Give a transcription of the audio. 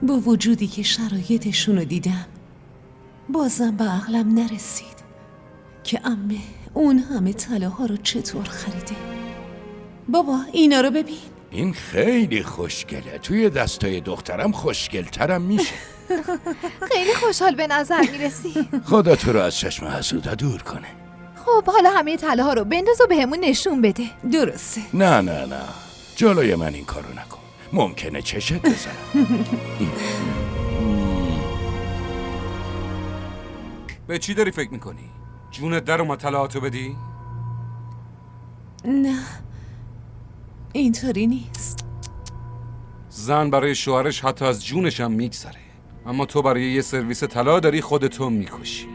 با وجودی که شرایطشون رو دیدم بازم به عقلم نرسید که عمه اون همه طلاها رو چطور خریده. بابا اینا رو ببین. این خیلی خوشگله. توی دستای دخترم خوشگلترم میشه. خیلی خوشحال به نظر میرسی. خدا تو رو از چشم حسودا دور کنه. خب حالا همه طلاها رو بنداز و بهمون نشون بده. درسته. نه جلوی من این کارو نکن. ممکنه چشت بزنم. به چی داری فکر میکنی؟ جونت در اومد طلاهاتو بدی؟ نه اینطوری نیست. زن برای شوهرش حتی از جونش هم میگذره، اما تو برای یه سرویس طلا داری خودتو میکشی.